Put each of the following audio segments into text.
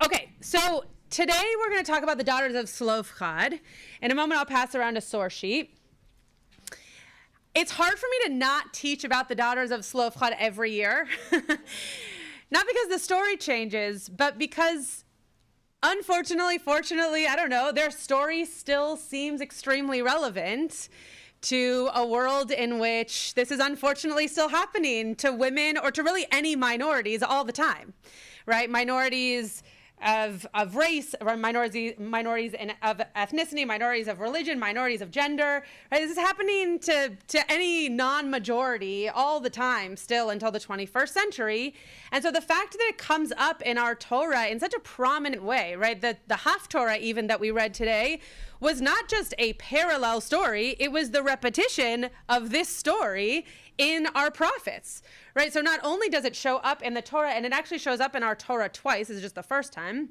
Okay, so today we're going to talk about the daughters of Shlofchad. In a moment, I'll pass around a source sheet. It's hard for me to not teach about the daughters of Shlofchad every year. Not because the story changes, but because unfortunately, fortunately, I don't know, their story still seems extremely relevant to a world in which this is unfortunately still happening to women or to really any minorities all the time, right? Minorities of race, or minorities of ethnicity, minorities of religion, minorities of gender, right? This is happening to any non-majority all the time still until the 21st century. And so the fact that it comes up in our Torah in such a prominent way, right? The Haftorah even that we read today was not just a parallel story, it was the repetition of this story in our prophets, right? So not only does it show up in the Torah, and it actually shows up in our Torah twice, this is just the first time,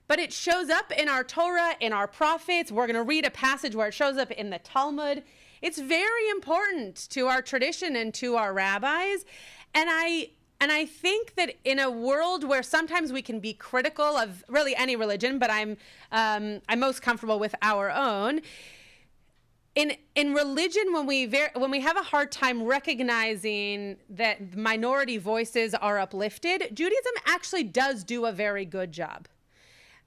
but it shows up in our Torah, in our prophets. We're going to read a passage where it shows up in the Talmud. It's very important to our tradition and to our rabbis. And I think that in a world where sometimes we can be critical of really any religion, but I'm most comfortable with our own. In religion, when we have a hard time recognizing that minority voices are uplifted, Judaism actually does do a very good job.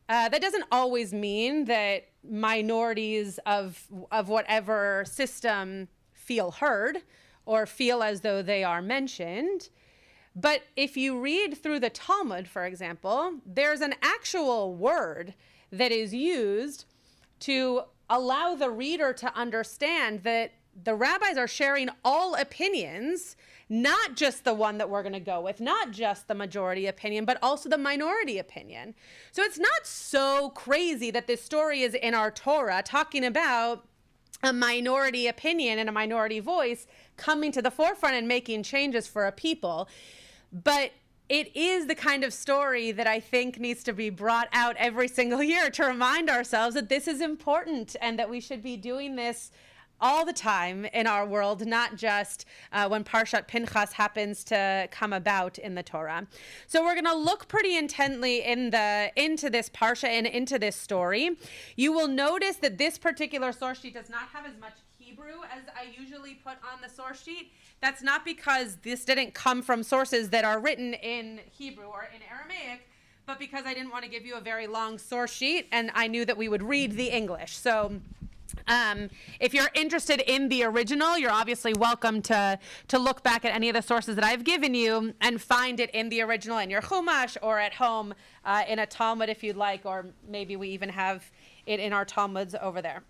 That doesn't always mean that minorities of whatever system feel heard or feel as though they are mentioned. But if you read through the Talmud, for example, there's an actual word that is used to allow the reader to understand that the rabbis are sharing all opinions, not just the one that we're going to go with, not just the majority opinion, but also the minority opinion. So it's not so crazy that this story is in our Torah talking about a minority opinion and a minority voice coming to the forefront and making changes for a people. But it is the kind of story that I think needs to be brought out every single year to remind ourselves that this is important and that we should be doing this all the time in our world, not just when Parshat Pinchas happens to come about in the Torah. So we're going to look pretty intently into this Parsha and into this story. You will notice that this particular source sheet does not have as much Hebrew as I usually put on the source sheet. That's not because this didn't come from sources that are written in Hebrew or in Aramaic, but because I didn't want to give you a very long source sheet and I knew that we would read the English. So if you're interested in the original, you're obviously welcome to look back at any of the sources that I've given you and find it in the original in your Chumash or at home in a Talmud if you'd like, or maybe we even have it in our Talmuds over there.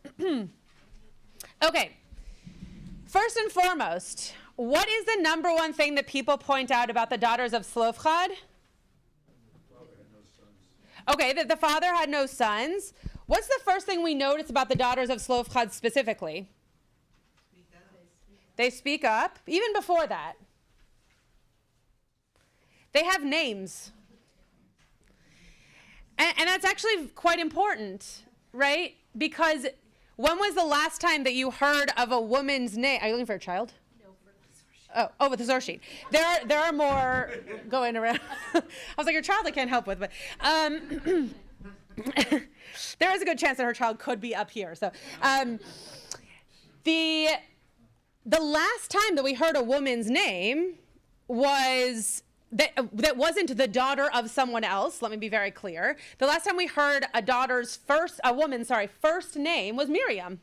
Okay, first and foremost, what is the number one thing that people point out about the daughters of Shlofchad? Okay, that the father had no sons. What's the first thing we notice about the daughters of Shlofchad specifically? They speak up. Even before that. They have names. And that's actually quite important, right? Because when was the last time that you heard of a woman's name? Are you looking for a child? No, for the source sheet. Oh, with the source sheet. There are more going around. I was like, your child I can't help with, but there is a good chance that her child could be up here. So the last time that we heard a woman's name was that wasn't the daughter of someone else. Let me be very clear. The last time we heard a woman's first name was Miriam.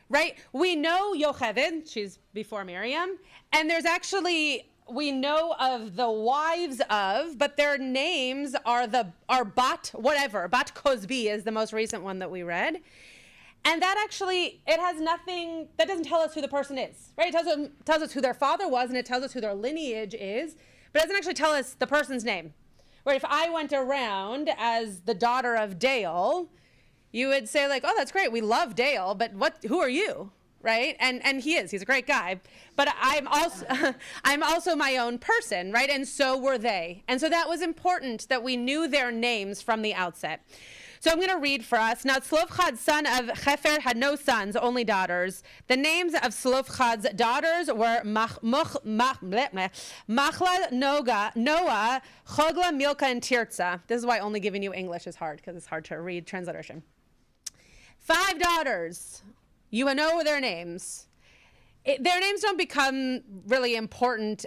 Right? We know Yocheved, she's before Miriam, and we know of the wives of, but their names are Bat Kozbi is the most recent one that we read. And that actually, that doesn't tell us who the person is, right? It tells us who their father was, and it tells us who their lineage is, but it doesn't actually tell us the person's name. Right? If I went around as the daughter of Dale, you would say like, oh, that's great, we love Dale, but who are you? Right? And he's a great guy, but I'm also my own person, right? And so were they. And so that was important that we knew their names from the outset. So I'm going to read for us. Now, Tzlofchad, son of Hefer, had no sons, only daughters. The names of Tzlofchad's daughters were Machla, Noah, Chogla, Milka, and Tirzah. This is why only giving you English is hard, because it's hard to read transliteration. 5 daughters. You know their names. Their names don't become really important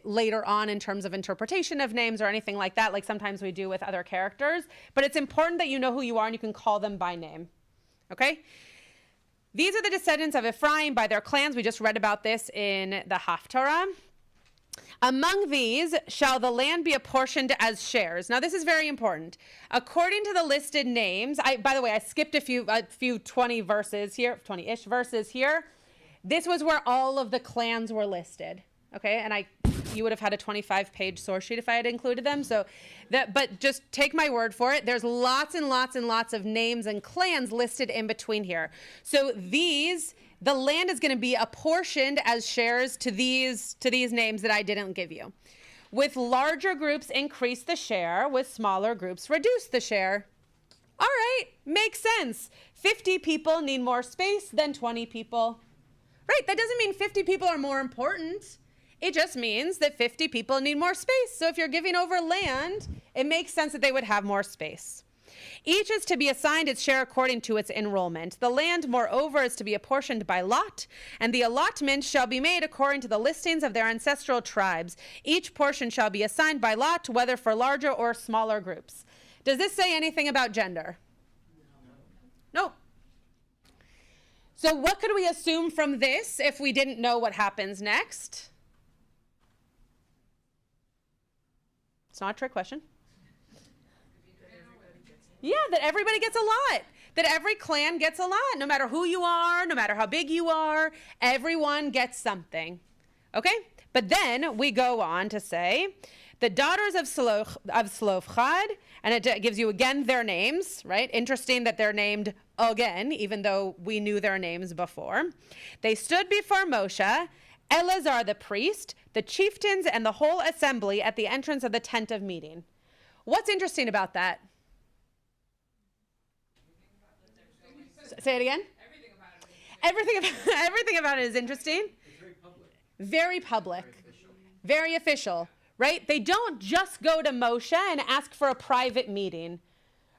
later on in terms of interpretation of names or anything like that, like sometimes we do with other characters. But it's important that you know who you are and you can call them by name. Okay? These are the descendants of Ephraim by their clans. We just read about this in the Haftarah. Among these shall the land be apportioned as shares. Now, this is very important. According to the listed names, by the way, I skipped a few 20 verses here, 20-ish verses here. This was where all of the clans were listed, okay? And you would have had a 25-page source sheet if I had included them. But just take my word for it. There's lots and lots and lots of names and clans listed in between here. So the land is going to be apportioned as shares to these names that I didn't give you. With larger groups, increase the share. With smaller groups, reduce the share. All right, makes sense. 50 people need more space than 20 people. Right, that doesn't mean 50 people are more important. It just means that 50 people need more space. So if you're giving over land, it makes sense that they would have more space. Each is to be assigned its share according to its enrollment. The land, moreover, is to be apportioned by lot, and the allotment shall be made according to the listings of their ancestral tribes. Each portion shall be assigned by lot, whether for larger or smaller groups. Does this say anything about gender? No. So what could we assume from this if we didn't know what happens next? It's not a trick question. Yeah, that everybody gets a lot. That every clan gets a lot. No matter who you are, no matter how big you are, everyone gets something. Okay? But then we go on to say, the daughters of Tzlofchad, and it gives you again their names, right? Interesting that they're named again, even though we knew their names before. They stood before Moshe, Eleazar the priest, the chieftains, and the whole assembly at the entrance of the tent of meeting. What's interesting about that? Say it again. Everything about it is interesting. It's very public. Very public. Very official. Right? They don't just go to Moshe and ask for a private meeting.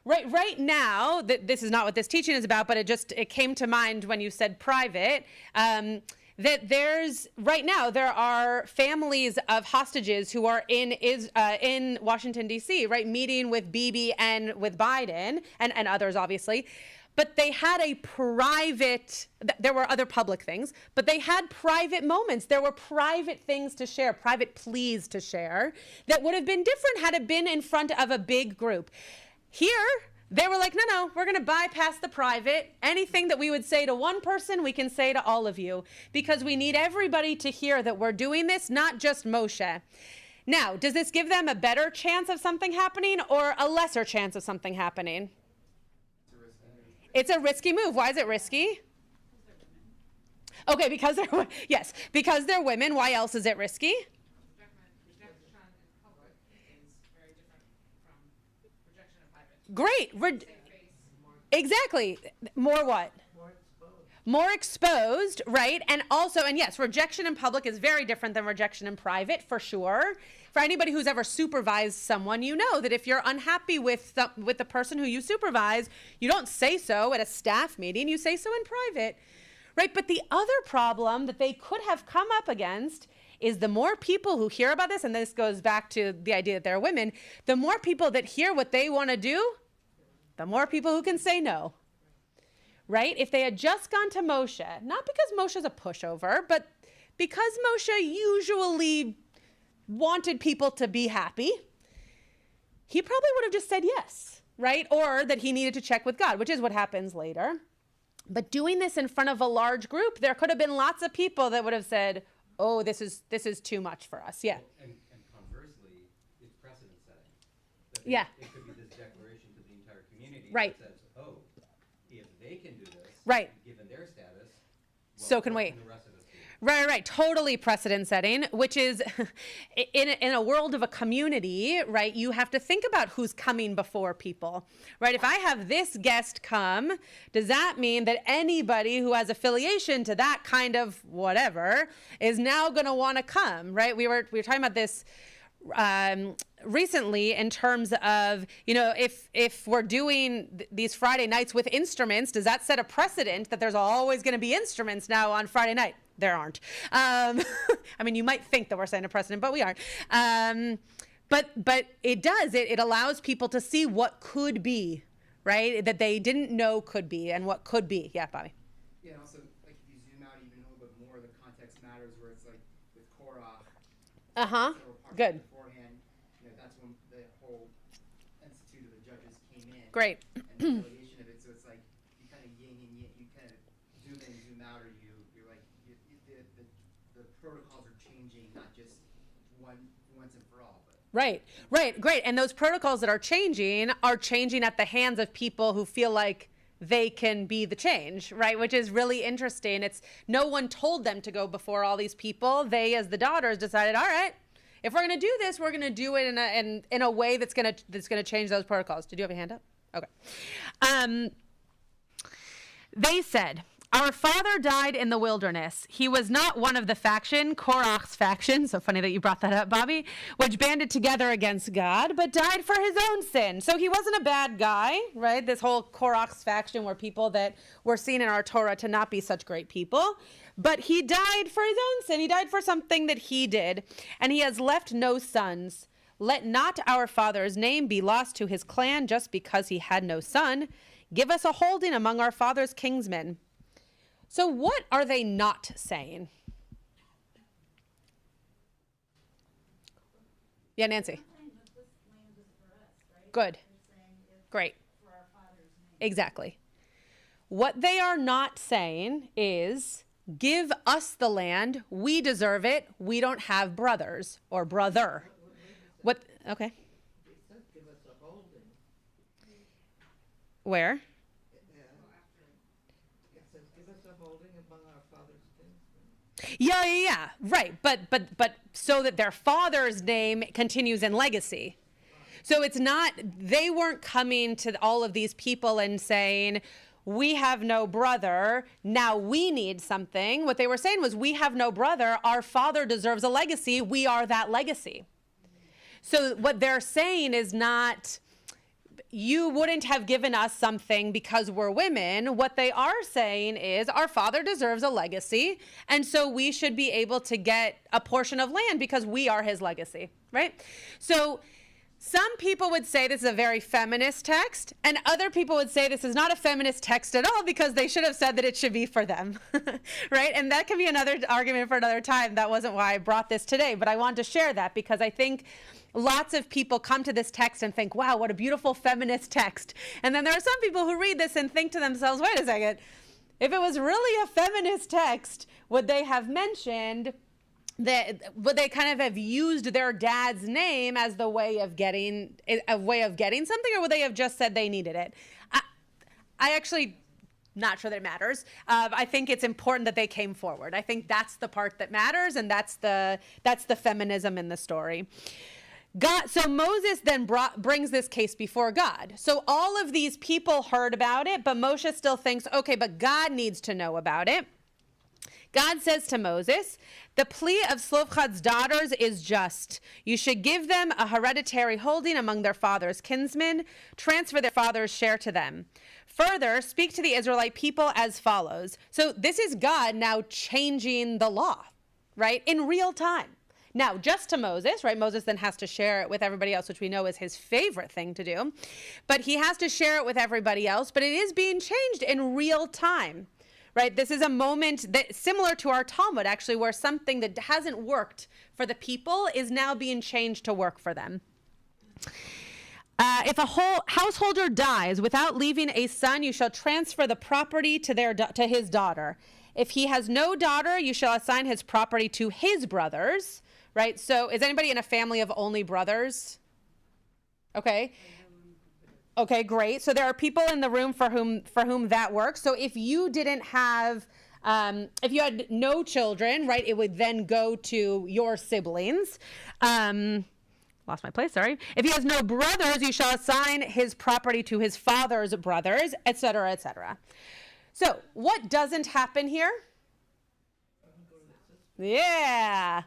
Right now, this is not what this teaching is about, but it came to mind when you said private, that there are families of hostages who are in Washington, D.C., right, meeting with Bibi and with Biden and others, obviously. But they had there were other public things, but they had private moments. There were private things to share, private pleas to share that would have been different had it been in front of a big group. Here, they were like, no, we're going to bypass the private. Anything that we would say to one person, we can say to all of you, because we need everybody to hear that we're doing this, not just Moshe. Now, does this give them a better chance of something happening or a lesser chance of something happening? It's a risky move. Why is it risky? Okay, because they're women. Why else is it risky? Great. Exactly. More what? More exposed, right? And yes, rejection in public is very different than rejection in private, for sure. For anybody who's ever supervised someone, you know that if you're unhappy with the person who you supervise, you don't say so at a staff meeting, you say so in private, right? But the other problem that they could have come up against is the more people who hear about this, and this goes back to the idea that they're women, the more people that hear what they want to do, the more people who can say no. Right? If they had just gone to Moshe, not because Moshe's a pushover, but because Moshe usually wanted people to be happy, he probably would have just said yes, right? Or that he needed to check with God, which is what happens later. But doing this in front of a large group, there could have been lots of people that would have said, oh, this is too much for us. Yeah. And conversely, it's precedent setting. Yeah. It could be this declaration to the entire community right. that says, oh, if they can do this, right. given their status, so can we. The rest of us do? Right. Totally precedent setting, which is in a world of a community, right? You have to think about who's coming before people, right? If I have this guest come, does that mean that anybody who has affiliation to that kind of whatever is now going to want to come, right? We were talking about this recently in terms of, if we're doing these Friday nights with instruments, does that set a precedent that there's always going to be instruments now on Friday night? There aren't. I mean, you might think that we're setting a precedent, but we aren't. But it does. It allows people to see what could be, right? That they didn't know could be and what could be. Yeah, Bobby. Yeah, and also, like, if you zoom out even a little bit more, the context matters, where it's like with Korah. Good. Beforehand, that's when the whole institute of the judges came in. Great. And the affiliation of it, so it's like you kind of yin and yang, you kind of zoom in, zoom out, or you're like the protocols are changing, not just once and for all. But. Right, great. And those protocols that are changing at the hands of people who feel like they can be the change, right? Which is really interesting. It's no one told them to go before all these people. They, as the daughters, decided, all right, if we're going to do this, we're going to do it in a way that's going to change those protocols. Did you have a hand up? Okay. They said, our father died in the wilderness. He was not one of the faction, Korach's faction, so funny that you brought that up, Bobby, which banded together against God, but died for his own sin. So he wasn't a bad guy, right? This whole Korach's faction were people that were seen in our Torah to not be such great people. But he died for his own sin. He died for something that he did, and he has left no sons. Let not our father's name be lost to his clan just because he had no son. Give us a holding among our father's kinsmen. So what are they not saying? Yeah, Nancy. Good. Great. Exactly. What they are not saying is, give us the land. We deserve it. We don't have brothers or brother. What? Okay. Where? Yeah. Right. But so that their father's name continues in legacy. So it's not, they weren't coming to all of these people and saying, we have no brother, now we need something. What they were saying was, we have no brother, our father deserves a legacy, we are that legacy. So what they're saying is not, you wouldn't have given us something because we're women. What they are saying is, our father deserves a legacy, and so we should be able to get a portion of land because we are his legacy, right? So some people would say this is a very feminist text, and other people would say this is not a feminist text at all because they should have said that it should be for them, right? And that could be another argument for another time. That wasn't why I brought this today, but I wanted to share that because I think lots of people come to this text and think, wow, what a beautiful feminist text. And then there are some people who read this and think to themselves, wait a second, if it was really a feminist text, would they have mentioned would they kind of have used their dad's name as the way of getting something, or would they have just said they needed it? I actually not sure that it matters. I think it's important that they came forward. I think that's the part that matters, and that's the feminism in the story. So Moses then brings this case before God. So all of these people heard about it, but Moshe still thinks, okay, but God needs to know about it. God says to Moses, the plea of Zelophehad's daughters is just. You should give them a hereditary holding among their father's kinsmen, transfer their father's share to them. Further, speak to the Israelite people as follows. So this is God now changing the law, right, in real time. Now, just to Moses, right, Moses then has to share it with everybody else, which we know is his favorite thing to do. But he has to share it with everybody else, but it is being changed in real time. Right, this is a moment that similar to our Talmud, actually, where something that hasn't worked for the people is now being changed to work for them. If a whole householder dies without leaving a son, you shall transfer the property to his daughter. If he has no daughter, you shall assign his property to his brothers. Right. So, is anybody in a family of only brothers? Okay. Okay, great. So there are people in the room for whom that works. So if you didn't have If you had no children, right, it would then go to your siblings. Lost my place, sorry. If he has no brothers, you shall assign his property to his father's brothers, etc., etc. So, what doesn't happen here? Yeah.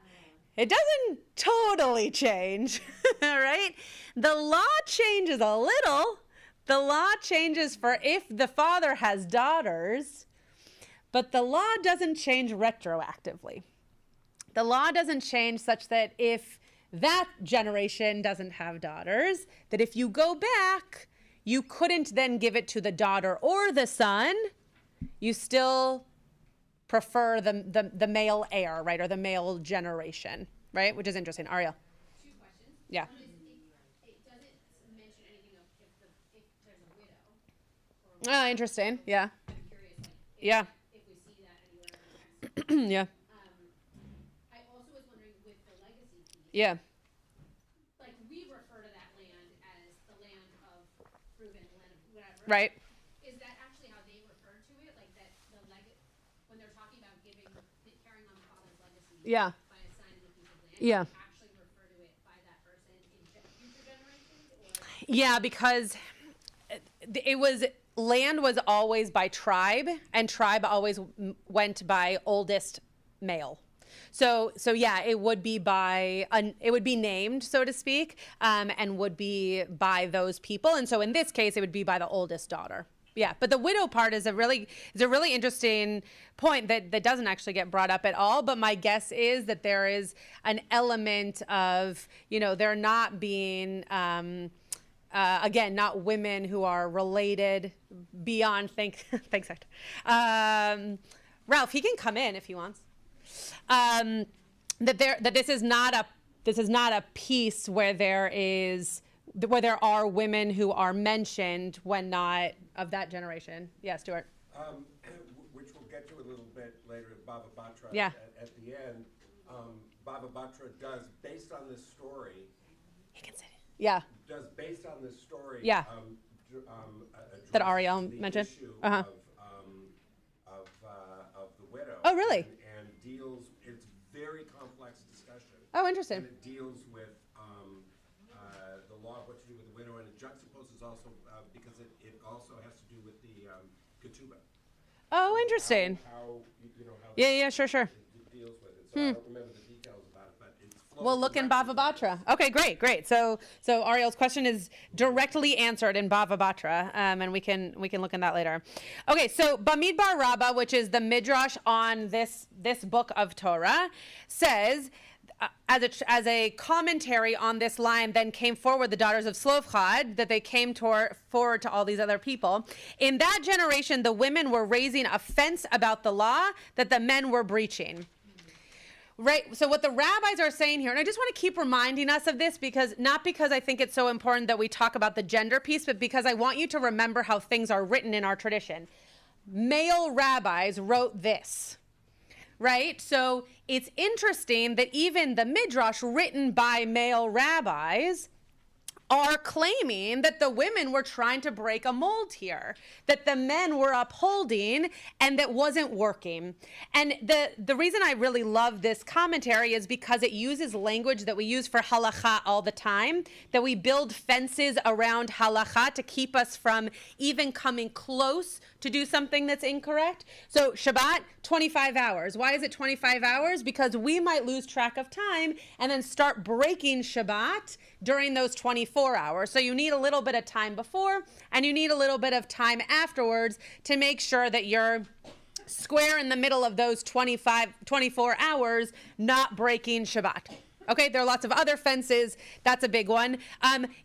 It doesn't totally change, all right? The law changes a little. The law changes for if the father has daughters, but the law doesn't change retroactively. The law doesn't change such that if that generation doesn't have daughters, that if you go back, you couldn't then give it to the daughter or the son. You still prefer the male heir, right, or the male generation, right, which is interesting. Ariel. 2 questions. Yeah. One is it doesn't mention anything of if there's a widow. Oh, interesting. Yeah. I'm curious, like, Yeah. if we see that anywhere in the text. Yeah. I also was wondering with the legacy piece. Yeah. Like we refer to that land as the land of Reuben, the land of whatever. Right. Is that actually how they refer to it? Like that the when they're talking about carrying on the father's legacy. Yeah. By assigning a piece of land. Yeah. They actually refer to it by that person in future generations, or. Yeah, because land was always by tribe, and tribe always went by oldest male. So yeah, it would be it would be named, so to speak, and would be by those people. And so in this case, it would be by the oldest daughter. Yeah, but the widow part is a really interesting point that doesn't actually get brought up at all. But my guess is that there is an element of, they're not being, again, not women who are related beyond, thanks, Hector. Ralph, he can come in if he wants. That this is not a piece where there are women who are mentioned when not of that generation. Yeah, Stuart. Which we'll get to a little bit later in Bava Batra. Yeah. At the end, Bava Batra does, based on this story. He can sit. Yeah. Does based on this story. Yeah. That Ariel the mentioned. Issue Uh-huh. of the widow. Oh, really? And deals. It's very complex discussion. Oh, interesting. And it deals with the law of what to do with the widow, and it juxtaposes also because it also has to do with the ketubah. Oh, interesting. How Yeah, sure. it deals with it. So I don't remember the details about it, but it's We'll look in Bava Batra. Okay, great. So Ariel's question is directly answered in Bava Batra, and we can look in that later. Okay, so Bamidbar Rabbah, which is the midrash on this book of Torah, says, as a commentary on this line, then came forward the daughters of Shlofchad, that they came forward to all these other people. In that generation, the women were raising a fence about the law that the men were breaching. Right. So what the rabbis are saying here, and I just want to keep reminding us of this not because I think it's so important that we talk about the gender piece, but because I want you to remember how things are written in our tradition. Male rabbis wrote this. Right? So it's interesting that even the midrash written by male rabbis are claiming that the women were trying to break a mold here, that the men were upholding and that wasn't working. And the reason I really love this commentary is because it uses language that we use for halakha all the time, that we build fences around halakha to keep us from even coming close to do something that's incorrect. So Shabbat, 25 hours. Why is it 25 hours? Because we might lose track of time and then start breaking Shabbat during those 24 hours. So you need a little bit of time before and you need a little bit of time afterwards to make sure that you're square in the middle of those 24 hours, not breaking Shabbat. Okay, there are lots of other fences. That's a big one.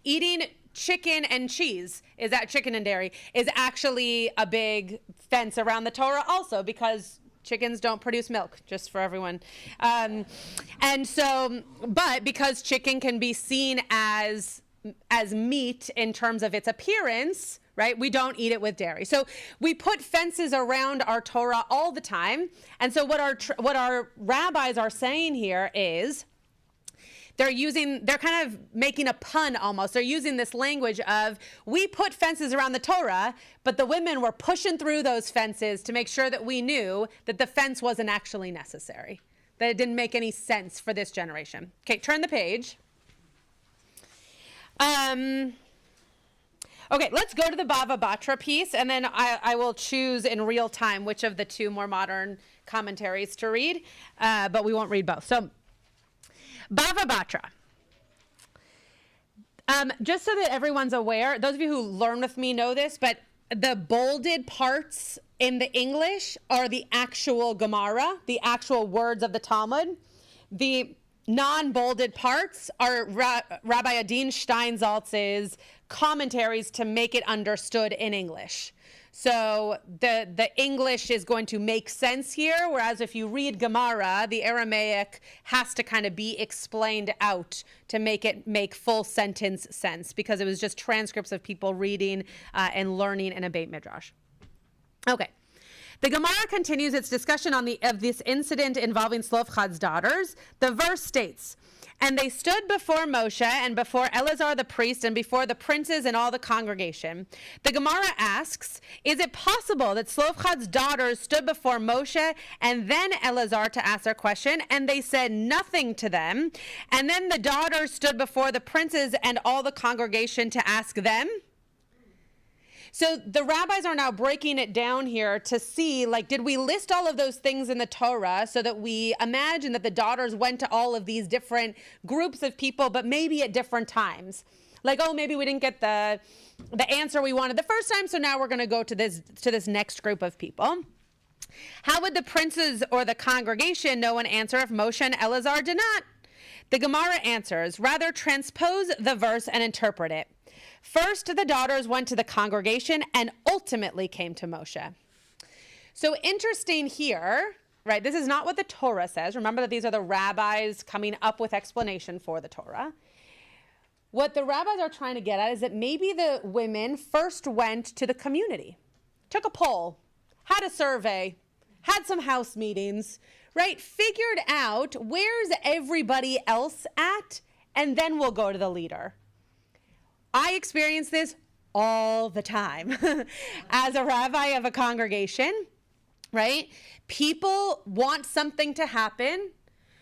Eating chicken and cheese, chicken and dairy, is actually a big fence around the Torah also, because chickens don't produce milk, just for everyone. And so, but because chicken can be seen as meat in terms of its appearance, right, we don't eat it with dairy. So we put fences around our Torah all the time. And so what our rabbis are saying here is they're kind of making a pun almost. They're using this language of, we put fences around the Torah, but the women were pushing through those fences to make sure that we knew that the fence wasn't actually necessary, that it didn't make any sense for this generation. Okay, turn the page. Okay, let's go to the Bava Batra piece, and then I will choose in real time which of the two more modern commentaries to read, but we won't read both. So, Bava Batra. Just so that everyone's aware, those of you who learn with me know this, but the bolded parts in the English are the actual Gemara, the actual words of the Talmud. The non-bolded parts are Rabbi Adin Steinsaltz's commentaries to make it understood in English. So the English is going to make sense here, whereas if you read Gemara, the Aramaic has to kind of be explained out to make it make full sentence sense, because it was just transcripts of people reading and learning in a Beit Midrash. Okay. The Gemara continues its discussion of this incident involving Tzlofchad's daughters. The verse states, "And they stood before Moshe and before Eleazar the priest and before the princes and all the congregation." The Gemara asks, is it possible that Tzlofchad's daughters stood before Moshe and then Eleazar to ask their question, and they said nothing to them, and then the daughters stood before the princes and all the congregation to ask them? So the rabbis are now breaking it down here to see, like, did we list all of those things in the Torah so that we imagine that the daughters went to all of these different groups of people, but maybe at different times? Like, oh, maybe we didn't get the answer we wanted the first time, so now we're going to go to this next group of people. How would the princes or the congregation know an answer if Moshe and Eleazar did not? The Gemara answers, rather transpose the verse and interpret it. First, the daughters went to the congregation and ultimately came to Moshe. So interesting here, right? This is not what the Torah says. Remember that these are the rabbis coming up with explanation for the Torah. What the rabbis are trying to get at is that maybe the women first went to the community, took a poll, had a survey, had some house meetings, right? Figured out where's everybody else at, and then we'll go to the leader. I experience this all the time as a rabbi of a congregation, right? People want something to happen.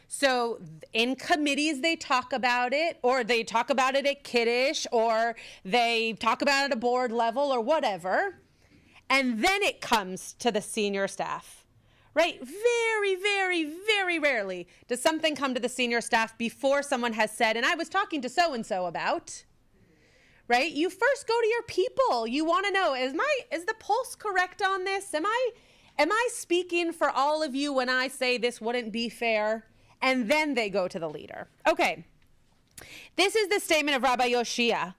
So in committees, they talk about it, or they talk about it at Kiddush, or they talk about it at a board level or whatever. And then it comes to the senior staff, right? Very, very, very rarely does something come to the senior staff before someone has said, and I was talking to so-and-so about. Right? You first go to your people. You want to know, is the pulse correct on this? Am I speaking for all of you when I say this wouldn't be fair? And then they go to the leader. Okay. This is the statement of Rabbi Yoshia.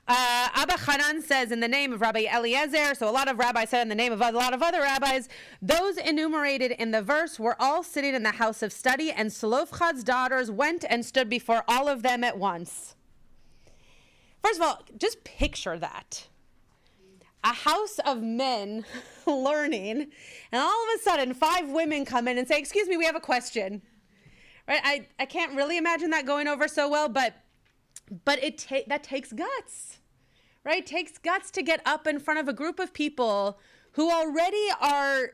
Abba Hanan says in the name of Rabbi Eliezer, so a lot of rabbis said in the name of a lot of other rabbis, those enumerated in the verse were all sitting in the house of study, and Tzlofchad's daughters went and stood before all of them at once. First of all, just picture that. A house of men learning, and all of a sudden 5 women come in and say, excuse me, we have a question. Right? I can't really imagine that going over so well, but that takes guts. Right? It takes guts to get up in front of a group of people who already are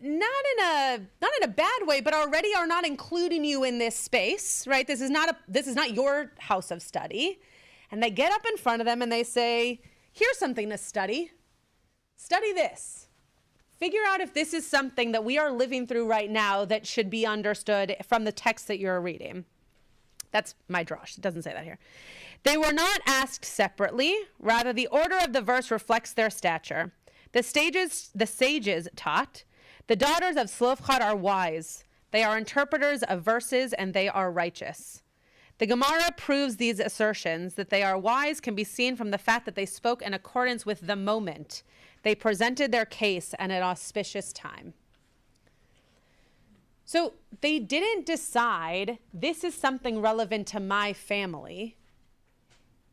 not in a bad way, but already are not including you in this space, right? This is not your house of study. And they get up in front of them and they say, here's something to study. Study this. Figure out if this is something that we are living through right now that should be understood from the text that you're reading. That's my drosh. It doesn't say that here. They were not asked separately. Rather, the order of the verse reflects their stature. The sages taught, the daughters of Tzlofchad are wise. They are interpreters of verses and they are righteous. The Gemara proves these assertions. That they are wise can be seen from the fact that they spoke in accordance with the moment. They presented their case at an auspicious time. So they didn't decide, this is something relevant to my family.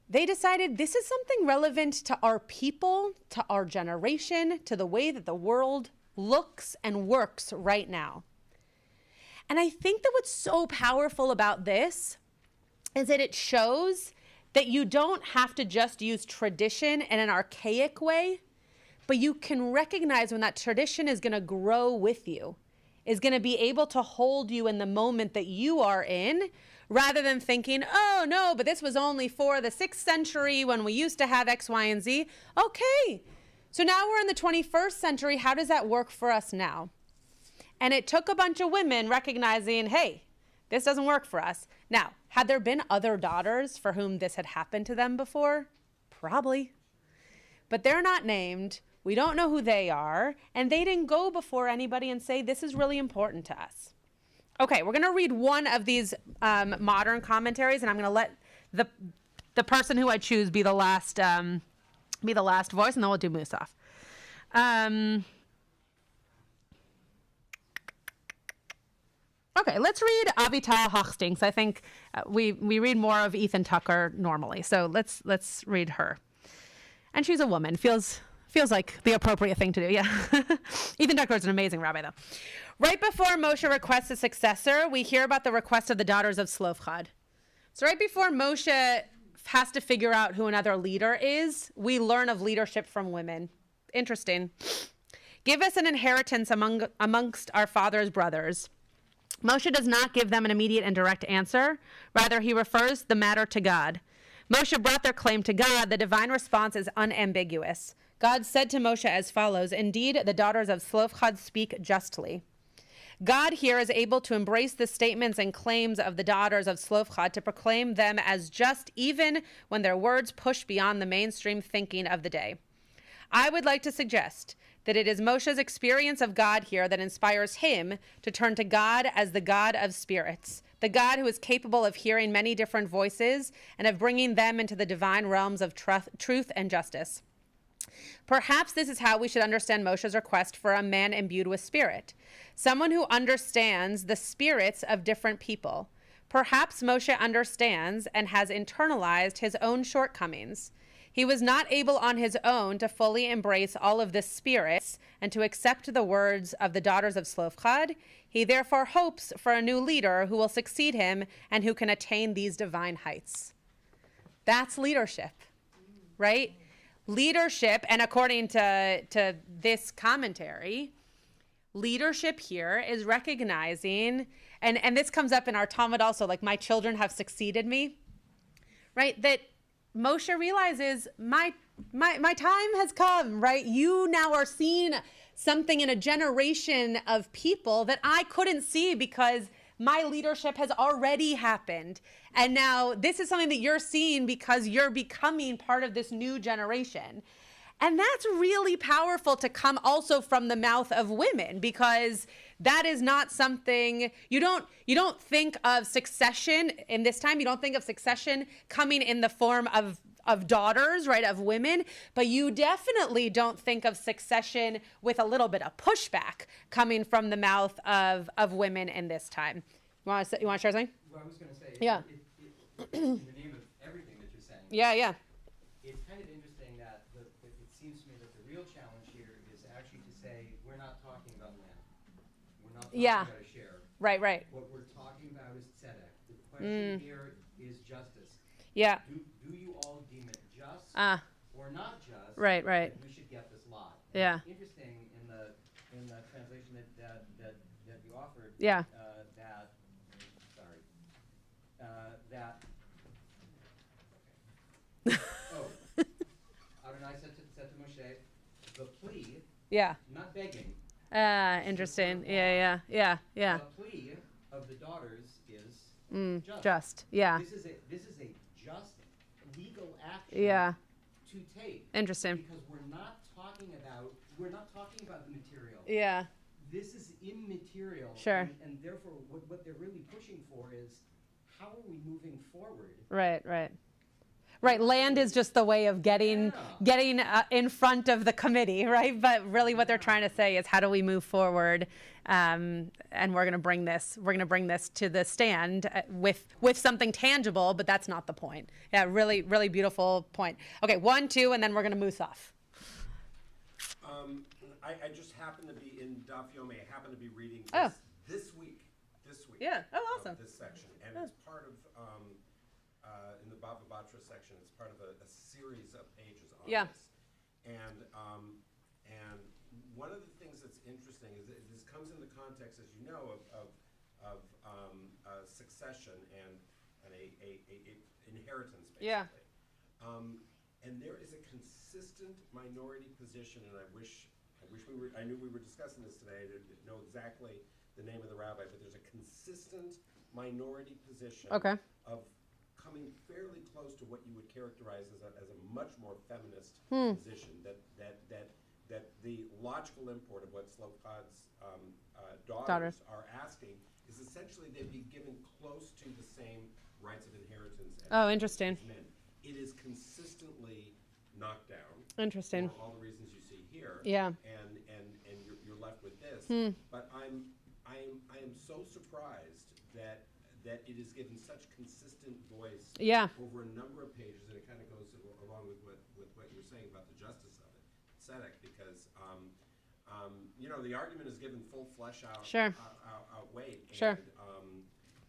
They decided this is something relevant to our people, to our generation, to the way that the world looks and works right now. And I think that what's so powerful about this is that it shows that you don't have to just use tradition in an archaic way, but you can recognize when that tradition is going to grow with you, is going to be able to hold you in the moment that you are in, rather than thinking, oh, no, but this was only for the 6th century when we used to have X, Y, and Z. Okay, so now we're in the 21st century. How does that work for us now? And it took a bunch of women recognizing, hey, this doesn't work for us. Now, had there been other daughters for whom this had happened to them before? Probably. But they're not named. We don't know who they are. And they didn't go before anybody and say, this is really important to us. Okay, we're going to read one of these modern commentaries, and I'm going to let the person who I choose be the last voice, and then we'll do Musaf. Okay, let's read Avital Hochstinks. I think we read more of Ethan Tucker normally, so let's read her. And she's a woman. Feels like the appropriate thing to do. Yeah, Ethan Tucker is an amazing rabbi, though. Right before Moshe requests a successor, we hear about the request of the daughters of Tzlofchad. So right before Moshe has to figure out who another leader is, we learn of leadership from women. Interesting. Give us an inheritance amongst our father's brothers. Moshe does not give them an immediate and direct answer. Rather, he refers the matter to God. Moshe brought their claim to God. The divine response is unambiguous. God said to Moshe as follows, indeed, the daughters of Tzlofchad speak justly. God here is able to embrace the statements and claims of the daughters of Tzlofchad to proclaim them as just even when their words push beyond the mainstream thinking of the day. I would like to suggest that it is Moshe's experience of God here that inspires him to turn to God as the God of spirits, the God who is capable of hearing many different voices and of bringing them into the divine realms of truth and justice. Perhaps this is how we should understand Moshe's request for a man imbued with spirit, someone who understands the spirits of different people. Perhaps Moshe understands and has internalized his own shortcomings. He was not able on his own to fully embrace all of the spirits and to accept the words of the daughters of Tzlofchad. He therefore hopes for a new leader who will succeed him and who can attain these divine heights. That's leadership, right? Leadership, and according to this commentary, leadership here is recognizing, and this comes up in our Talmud also, like, my children have succeeded me, right? That Moshe realizes my time has come, right? You now are seeing something in a generation of people that I couldn't see because my leadership has already happened. And now this is something that you're seeing because you're becoming part of this new generation. And that's really powerful to come also from the mouth of women, because that is not something, you don't think of succession in this time. You don't think of succession coming in the form of daughters, right, of women, but you definitely don't think of succession with a little bit of pushback coming from the mouth of women in this time. You want to share something? Well, I was going to say, Yeah. in the name of everything that you're saying, Yeah. it's kind of interesting that it seems to me that the real challenge here is actually to say we're not talking about land. We're not talking about a share. Right. What we're talking about is tzedek. The question here is justice. Yeah. Do you all deem it just or not just? Right. That we should get this lot. And Yeah. It's interesting in the translation that you offered. Yeah. Adonai said to Moshe, the plea, Yeah. not begging. Interesting. Yeah. The plea of the daughters is just. Yeah. This is a just legal action. Yeah. To take. Interesting. Because we're not talking about the material. Yeah. This is immaterial. Sure. And therefore, what they're really pushing for is, how are we moving forward? Right. Land is just the way of getting in front of the committee, right? But really, what they're trying to say is, how do we move forward? And we're going to bring this to the stand with something tangible, but that's not the point. Yeah, really, really beautiful point. Okay, 1, 2, and then we're going to moose off. I just happened to be in Daf Yomi. I happened to be reading this week. Yeah. Oh, awesome. This section, and it's part of in the Bava Batra section. It's part of a series of pages on Yeah. this. And one of the things that's interesting is that this comes in the context, as you know, of succession and a inheritance, basically. Yeah. And there is a consistent minority position, and I knew we were discussing this today. I didn't know exactly the name of the rabbi, but there's a consistent minority position Okay. of coming fairly close to what you would characterize as a much more feminist position. That the logical import of what Slavkad's daughters are asking is essentially they'd be given close to the same rights of inheritance Interesting. as men. It is consistently knocked down. Interesting. For all the reasons you see here. Yeah. And you're left with this. But I am so surprised that it is given such consistent voice over a number of pages, and it kind of goes along with what you're saying about the justice of it, tzedek, because the argument is given full flesh out weight. Sure.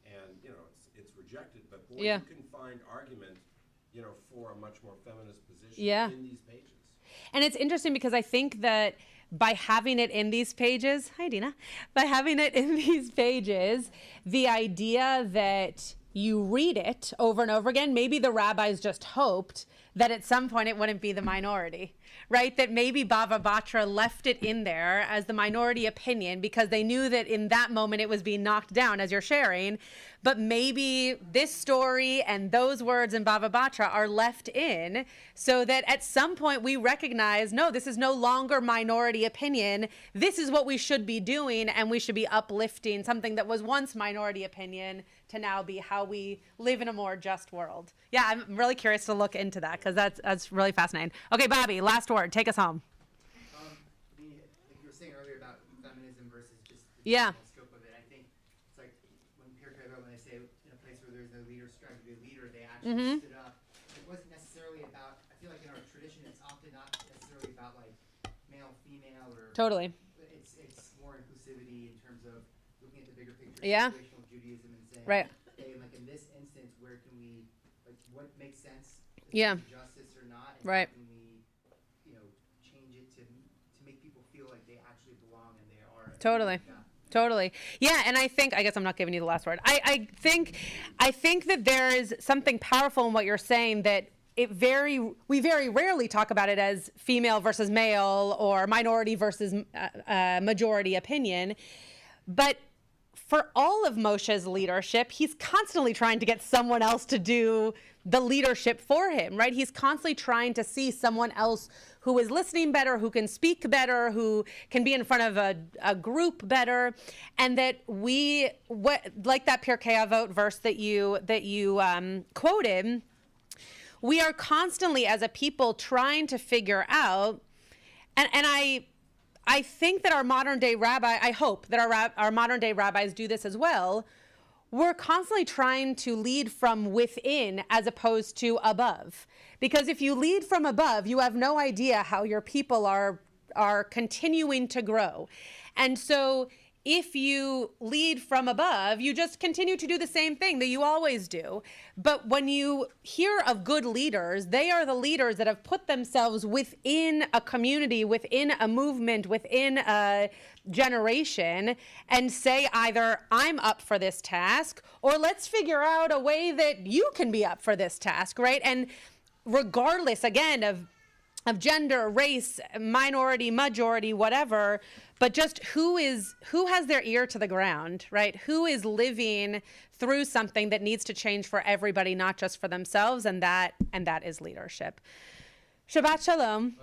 And it's rejected, but boy, Yeah. you can find argument, for a much more feminist position Yeah. in these pages. And it's interesting because I think that by having it in these pages, hi Dina, by having it in these pages, the idea that you read it over and over again, maybe the rabbis just hoped that at some point it wouldn't be the minority, right? That maybe Bava Batra left it in there as the minority opinion because they knew that in that moment it was being knocked down, as you're sharing. But maybe this story and those words in Bava Batra are left in so that at some point we recognize, no, this is no longer minority opinion. This is what we should be doing, and we should be uplifting something that was once minority opinion to now be how we live in a more just world. Yeah, I'm really curious to look into that because that's really fascinating. Okay, Bobby, last word. Take us home. Like you were saying earlier about feminism versus just the Yeah. scope of it, I think it's like when they say in a place where there's no leader striving to be a leader, they actually stood up. It wasn't necessarily about, I feel like in our tradition, it's often not necessarily about like male, female, or Totally. it's more inclusivity in terms of looking at the bigger picture, Yeah. situational Judaism, and saying, Right. hey, like in this instance, where can we, like, what makes sense? Is Yeah. it justice or not? And Right. how can we, change it to make people feel like they actually belong and they are. Totally. Yeah. Totally. Yeah, and I guess I'm not giving you the last word. I think that there is something powerful in what you're saying that we very rarely talk about it as female versus male or minority versus majority opinion. But for all of Moshe's leadership, he's constantly trying to get someone else to do the leadership for him, right? He's constantly trying to see someone else who is listening better, who can speak better, who can be in front of a group better. And that like that Pirkei Avot verse that you quoted, we are constantly as a people trying to figure out, and I think that our modern day rabbi, I hope that our modern day rabbis do this as well. We're constantly trying to lead from within as opposed to above. Because if you lead from above, you have no idea how your people are continuing to grow. And so if you lead from above, you just continue to do the same thing that you always do. But when you hear of good leaders, they are the leaders that have put themselves within a community, within a movement, within a generation, and say either I'm up for this task, or let's figure out a way that you can be up for this task, right? And regardless, again, of gender, race, minority, majority, whatever, but just who has their ear to the ground, right? Who is living through something that needs to change for everybody, not just for themselves, and that is leadership. Shabbat shalom.